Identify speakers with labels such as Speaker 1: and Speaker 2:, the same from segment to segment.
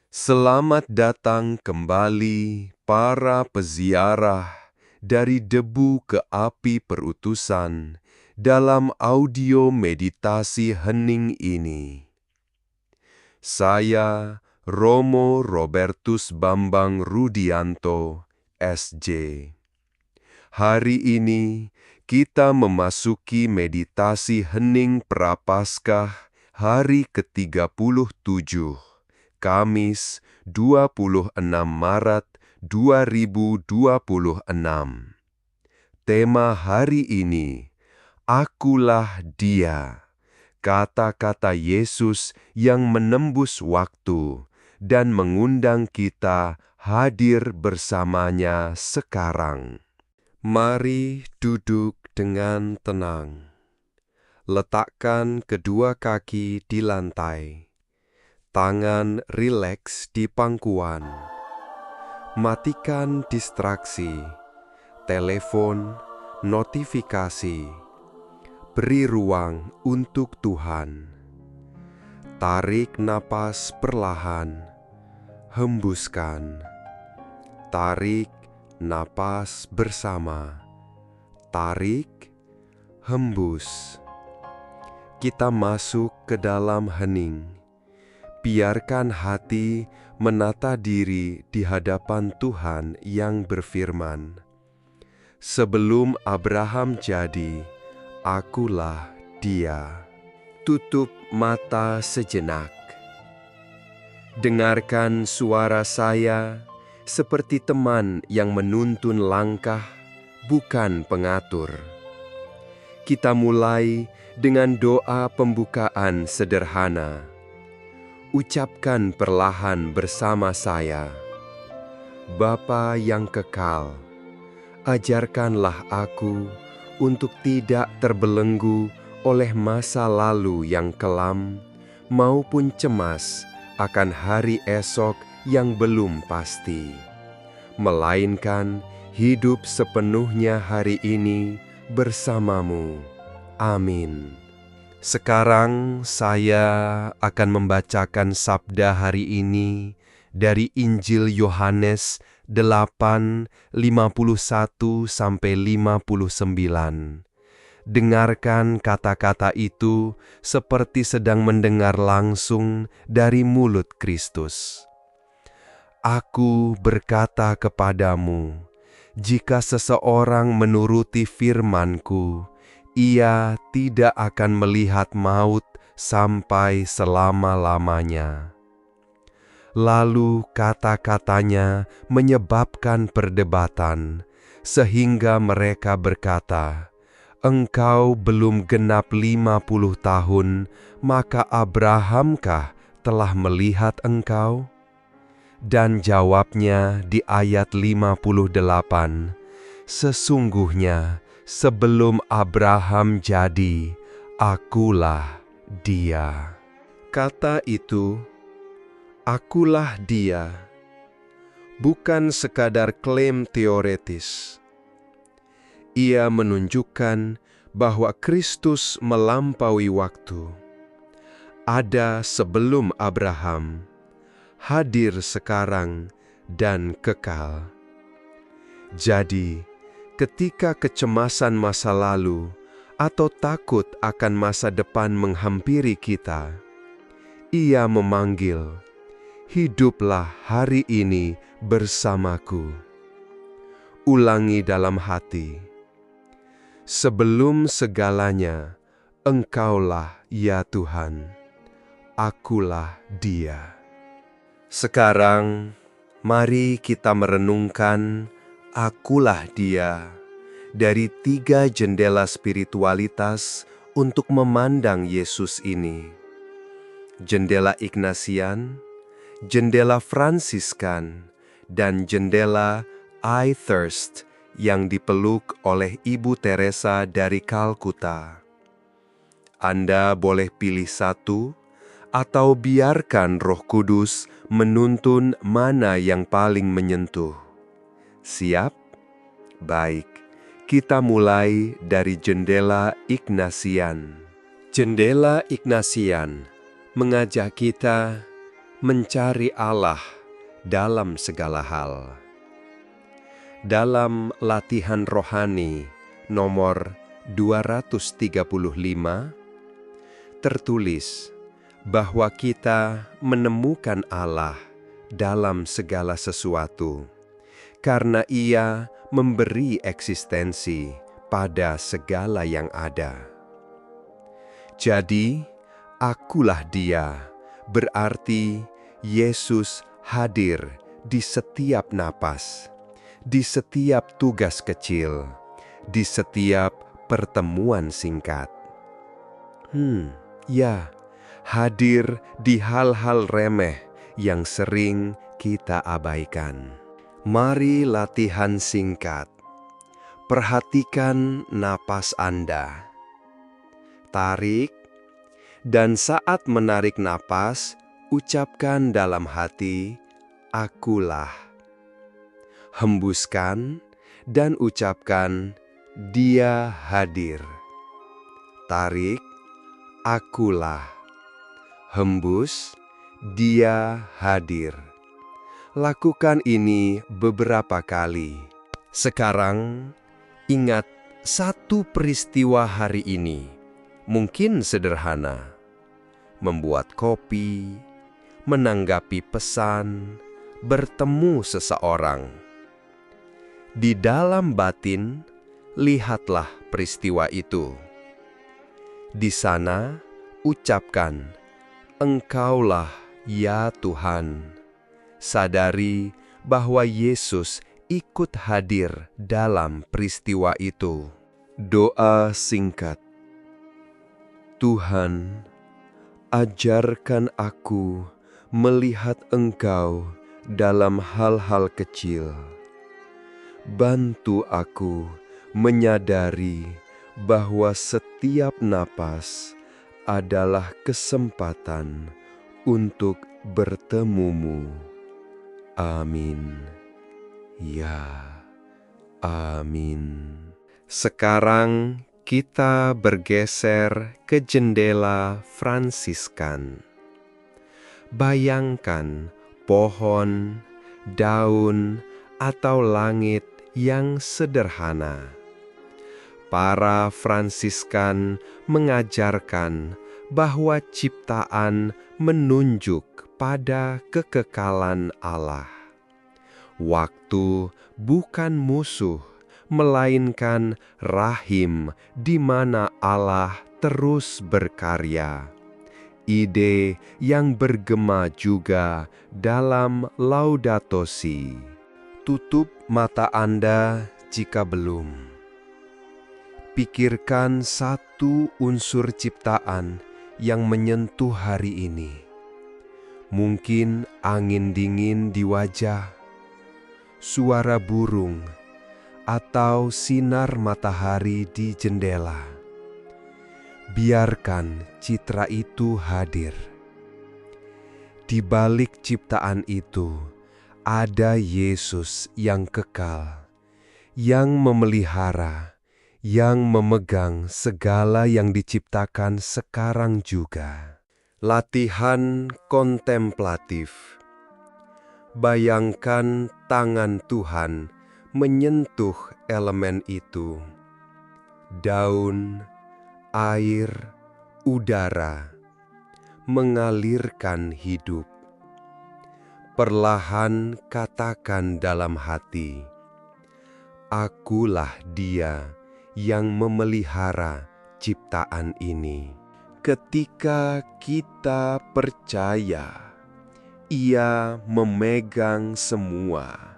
Speaker 1: Selamat datang kembali para peziarah dari debu ke api perutusan dalam audio meditasi hening ini. Saya Romo Robertus Bambang Rudianto, SJ. Hari ini kita memasuki meditasi hening Prapaskah hari ke-37, Kamis 26 Maret 2026. Tema hari ini, Akulah Dia. Kata-kata Yesus yang menembus waktu dan mengundang kita hadir bersamanya sekarang. Mari duduk dengan tenang. Letakkan kedua kaki di lantai. Tangan rileks di pangkuan. Matikan distraksi, telepon, notifikasi. Beri ruang untuk Tuhan. Tarik napas perlahan, hembuskan. Tarik napas bersama. Tarik, hembus. Kita masuk ke dalam hening. Biarkan hati menata diri di hadapan Tuhan yang berfirman, "Sebelum Abraham jadi, Akulah Dia." Tutup mata sejenak. Dengarkan suara saya seperti teman yang menuntun langkah, bukan pengatur. Kita mulai dengan doa pembukaan sederhana. Ucapkan perlahan bersama saya. Bapa yang kekal, ajarkanlah aku untuk tidak terbelenggu oleh masa lalu yang kelam maupun cemas akan hari esok yang belum pasti, melainkan hidup sepenuhnya hari ini bersamamu. Amin. Sekarang saya akan membacakan sabda hari ini dari Injil Yohanes 8:51-59. Dengarkan kata-kata itu seperti sedang mendengar langsung dari mulut Kristus. Aku berkata kepadamu, jika seseorang menuruti firman-Ku, ia tidak akan melihat maut sampai selama-lamanya. Lalu kata-katanya menyebabkan perdebatan, sehingga mereka berkata, "Engkau belum genap 50 tahun, maka Abrahamkah telah melihat engkau?" Dan jawabnya di ayat 58, "Sesungguhnya sebelum Abraham jadi, Akulah Dia." Kata itu, "Akulah Dia," bukan sekadar klaim teoretis. Ia menunjukkan bahwa Kristus melampaui waktu. Ada sebelum Abraham, hadir sekarang, dan kekal. Jadi, ketika kecemasan masa lalu atau takut akan masa depan menghampiri kita, Ia memanggil, "Hiduplah hari ini bersamaku." Ulangi dalam hati, "Sebelum segalanya, Engkaulah ya Tuhan, Akulah Dia." Sekarang, mari kita merenungkan Akulah Dia dari 3 jendela spiritualitas untuk memandang Yesus ini. Jendela Ignatian, jendela Fransiskan, dan jendela I Thirst yang dipeluk oleh Ibu Teresa dari Kalkuta. Anda boleh pilih satu, atau biarkan Roh Kudus menuntun mana yang paling menyentuh. Siap? Baik, kita mulai dari jendela Ignatian. Jendela Ignatian mengajak kita mencari Allah dalam segala hal. Dalam latihan rohani nomor 235, tertulis bahwa kita menemukan Allah dalam segala sesuatu, karena Ia memberi eksistensi pada segala yang ada. Jadi, akulah Dia, berarti Yesus hadir di setiap napas, di setiap tugas kecil, di setiap pertemuan singkat. Ya, hadir di hal-hal remeh yang sering kita abaikan. Mari latihan singkat. Perhatikan napas Anda. Tarik, dan saat menarik napas, ucapkan dalam hati, akulah. Hembuskan dan ucapkan, Dia hadir. Tarik, akulah. Hembus, Dia hadir. Lakukan ini beberapa kali. Sekarang, ingat satu peristiwa hari ini. Mungkin sederhana. Membuat kopi, menanggapi pesan, bertemu seseorang. Di dalam batin, lihatlah peristiwa itu. Di sana, ucapkan, Engkaulah ya Tuhan. Sadari bahwa Yesus ikut hadir dalam peristiwa itu. Doa singkat. Tuhan, ajarkan aku melihat Engkau dalam hal-hal kecil. Bantu aku menyadari bahwa setiap napas adalah kesempatan untuk bertemumu. Amin. Ya, amin. Sekarang kita bergeser ke jendela Fransiskan. Bayangkan pohon, daun, atau langit yang sederhana. Para Fransiskan mengajarkan bahwa ciptaan menunjuk pada kekekalan Allah. Waktu bukan musuh, melainkan rahim di mana Allah terus berkarya. Ide yang bergema juga dalam Laudato Si. Tutup mata Anda jika belum. Pikirkan satu unsur ciptaan yang menyentuh hari ini. Mungkin angin dingin di wajah, suara burung, atau sinar matahari di jendela. Biarkan citra itu hadir. Di balik ciptaan itu, ada Yesus yang kekal, yang memelihara, yang memegang segala yang diciptakan sekarang juga. Latihan kontemplatif. Bayangkan tangan Tuhan menyentuh elemen itu. Daun, air, udara, mengalirkan hidup. Perlahan katakan dalam hati, akulah Dia yang memelihara ciptaan ini. Ketika kita percaya, Ia memegang semua.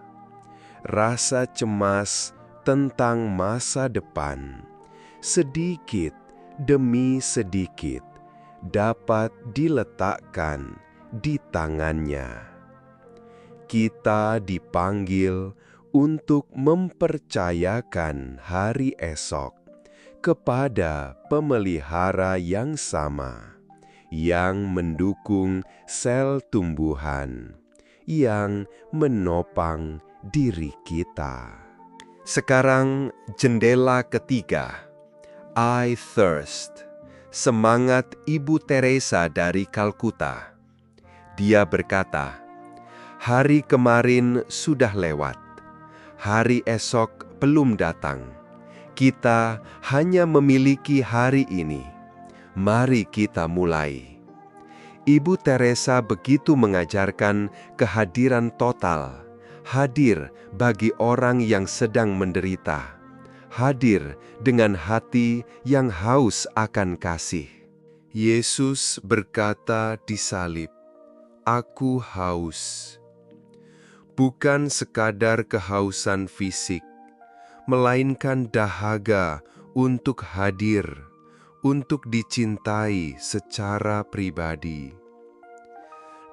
Speaker 1: Rasa cemas tentang masa depan, sedikit demi sedikit, dapat diletakkan di tangannya. Kita dipanggil untuk mempercayakan hari esok kepada pemelihara yang sama, yang mendukung sel tumbuhan, yang menopang diri kita. Sekarang jendela ketiga, I Thirst, semangat Ibu Teresa dari Kalkuta. Dia berkata, "Hari kemarin sudah lewat, hari esok belum datang. Kita hanya memiliki hari ini. Mari kita mulai." Ibu Teresa begitu mengajarkan kehadiran total, hadir bagi orang yang sedang menderita, hadir dengan hati yang haus akan kasih. Yesus berkata di salib, "Aku haus." Bukan sekadar kehausan fisik, melainkan dahaga untuk hadir, untuk dicintai secara pribadi.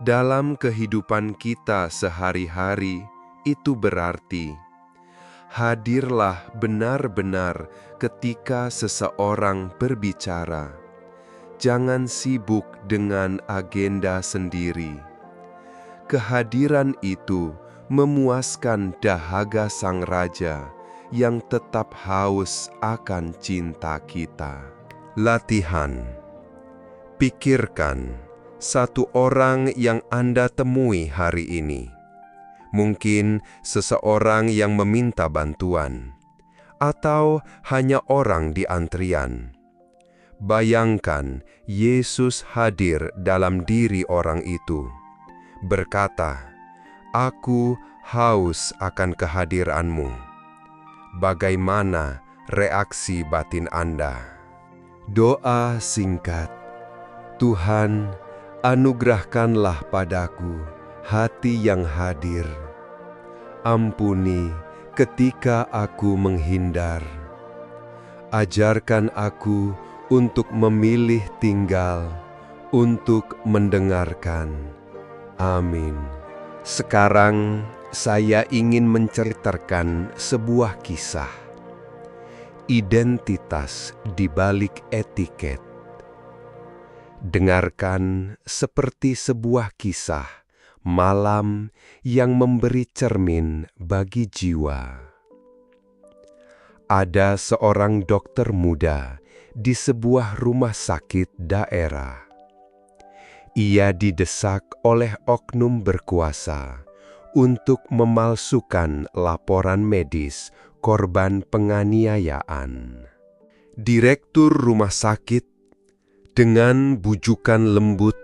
Speaker 1: Dalam kehidupan kita sehari-hari, itu berarti hadirlah benar-benar ketika seseorang berbicara. Jangan sibuk dengan agenda sendiri. Kehadiran itu memuaskan dahaga Sang Raja yang tetap haus akan cinta kita. Latihan. Pikirkan satu orang yang Anda temui hari ini. Mungkin seseorang yang meminta bantuan, atau hanya orang di antrian. Bayangkan Yesus hadir dalam diri orang itu, berkata, "Aku haus akan kehadiranmu." Bagaimana reaksi batin Anda? Doa singkat. Tuhan, anugerahkanlah padaku hati yang hadir. Ampuni ketika aku menghindar. Ajarkan aku untuk memilih tinggal, untuk mendengarkan. Amin. Sekarang saya ingin menceritakan sebuah kisah. Identitas di balik etiket. Dengarkan seperti sebuah kisah malam yang memberi cermin bagi jiwa. Ada seorang dokter muda di sebuah rumah sakit daerah. Ia didesak oleh oknum berkuasa untuk memalsukan laporan medis korban penganiayaan. Direktur rumah sakit dengan bujukan lembut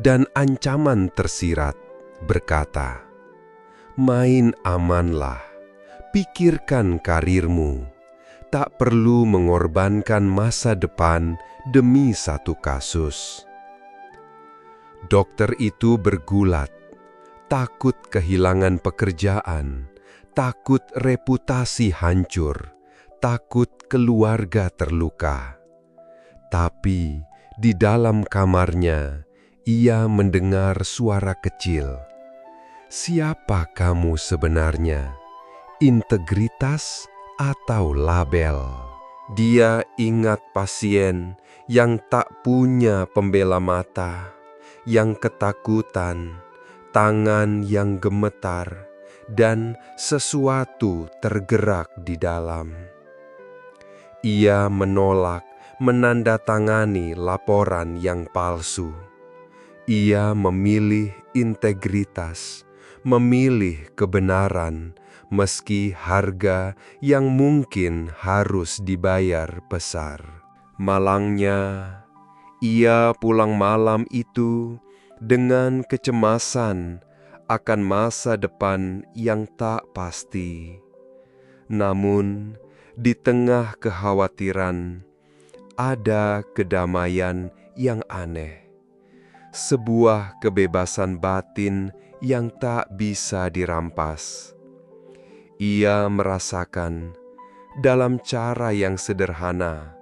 Speaker 1: dan ancaman tersirat berkata, "Main amanlah, pikirkan karirmu. Tak perlu mengorbankan masa depan demi satu kasus." Dokter itu bergulat, takut kehilangan pekerjaan, takut reputasi hancur, takut keluarga terluka. Tapi di dalam kamarnya, ia mendengar suara kecil. "Siapa kamu sebenarnya? Integritas atau label?" Dia ingat pasien yang tak punya pembela mata, yang ketakutan, tangan yang gemetar, dan sesuatu tergerak di dalam. Ia menolak menandatangani laporan yang palsu. Ia memilih integritas, memilih kebenaran, meski harga yang mungkin harus dibayar besar. Malangnya, ia pulang malam itu dengan kecemasan akan masa depan yang tak pasti. Namun, di tengah kekhawatiran, ada kedamaian yang aneh. Sebuah kebebasan batin yang tak bisa dirampas. Ia merasakan dalam cara yang sederhana,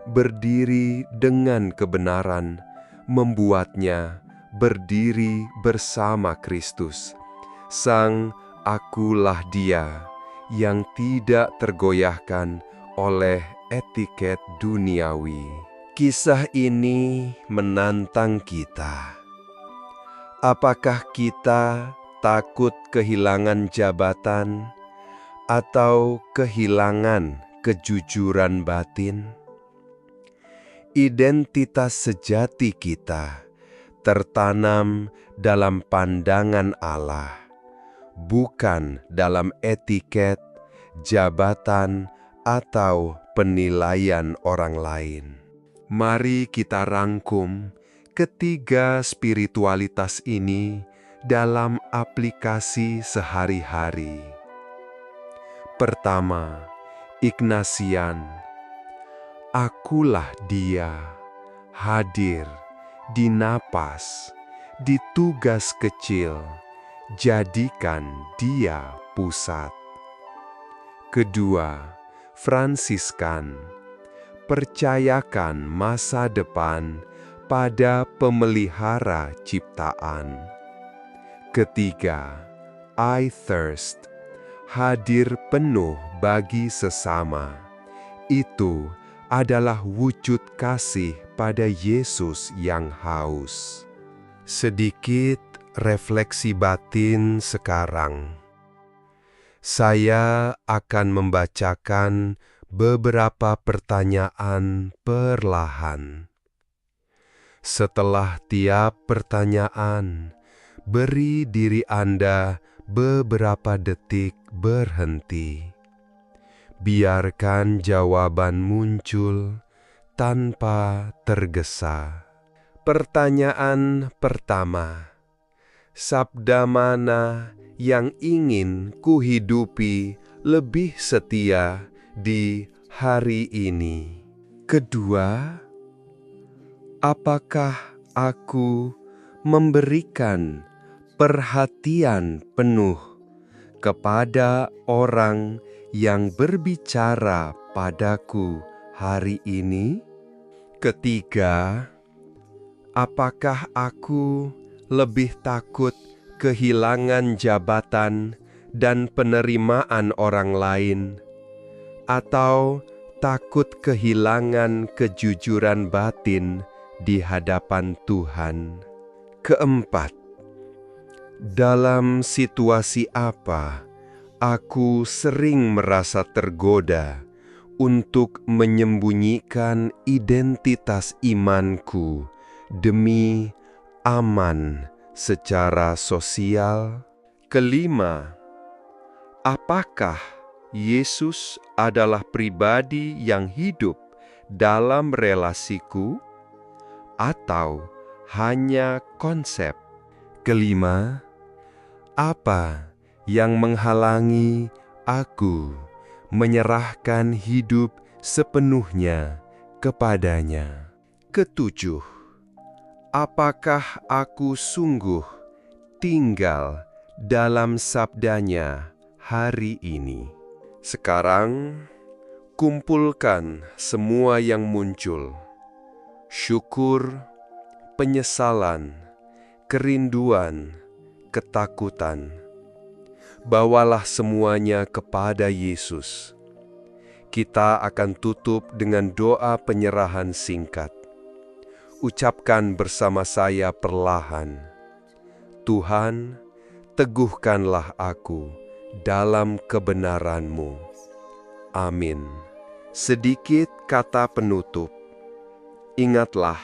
Speaker 1: berdiri dengan kebenaran membuatnya berdiri bersama Kristus. Sang akulah Dia yang tidak tergoyahkan oleh etiket duniawi. Kisah ini menantang kita. Apakah kita takut kehilangan jabatan atau kehilangan kejujuran batin? Identitas sejati kita tertanam dalam pandangan Allah, bukan dalam etiket, jabatan, atau penilaian orang lain. Mari kita rangkum ketiga spiritualitas ini dalam aplikasi sehari-hari. Pertama, Ignatian. Akulah Dia, hadir di napas, di tugas kecil, jadikan Dia pusat. Kedua, Fransiskan. Percayakan masa depan pada pemelihara ciptaan. Ketiga, I thirst. Hadir penuh bagi sesama. Itu adalah wujud kasih pada Yesus yang haus. Sedikit refleksi batin sekarang. Saya akan membacakan beberapa pertanyaan perlahan. Setelah tiap pertanyaan, beri diri Anda beberapa detik berhenti. Biarkan jawaban muncul tanpa tergesa. Pertanyaan pertama, sabda mana yang ingin kuhidupi lebih setia di hari ini? Kedua, apakah aku memberikan perhatian penuh kepada orang yang berbicara padaku hari ini? Ketiga, apakah aku lebih takut kehilangan jabatan dan penerimaan orang lain, atau takut kehilangan kejujuran batin di hadapan Tuhan? Keempat, dalam situasi apa aku sering merasa tergoda untuk menyembunyikan identitas imanku demi aman secara sosial? Kelima, apakah Yesus adalah pribadi yang hidup dalam relasiku atau hanya konsep? Kelima, apa yang menghalangi aku menyerahkan hidup sepenuhnya kepadanya? Ketujuh, apakah aku sungguh tinggal dalam sabdanya hari ini? Sekarang, kumpulkan semua yang muncul: syukur, penyesalan, kerinduan, ketakutan. Bawalah semuanya kepada Yesus. Kita akan tutup dengan doa penyerahan singkat. Ucapkan bersama saya perlahan, Tuhan, teguhkanlah aku dalam kebenaran-Mu. Amin. Sedikit kata penutup. Ingatlah,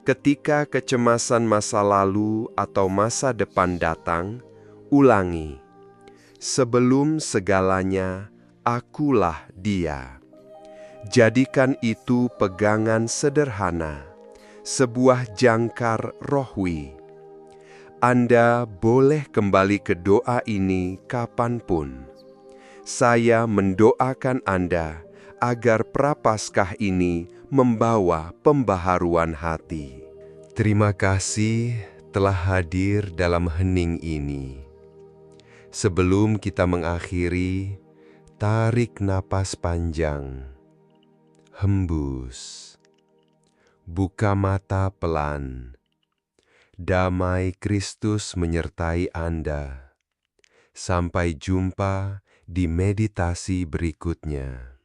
Speaker 1: ketika kecemasan masa lalu atau masa depan datang, ulangi, sebelum segalanya, akulah Dia. Jadikan itu pegangan sederhana, sebuah jangkar rohwi. Anda boleh kembali ke doa ini kapanpun. Saya mendoakan Anda agar Prapaskah ini membawa pembaharuan hati. Terima kasih telah hadir dalam hening ini. Sebelum kita mengakhiri, tarik napas panjang, hembus, buka mata pelan. Damai Kristus menyertai Anda. Sampai jumpa di meditasi berikutnya.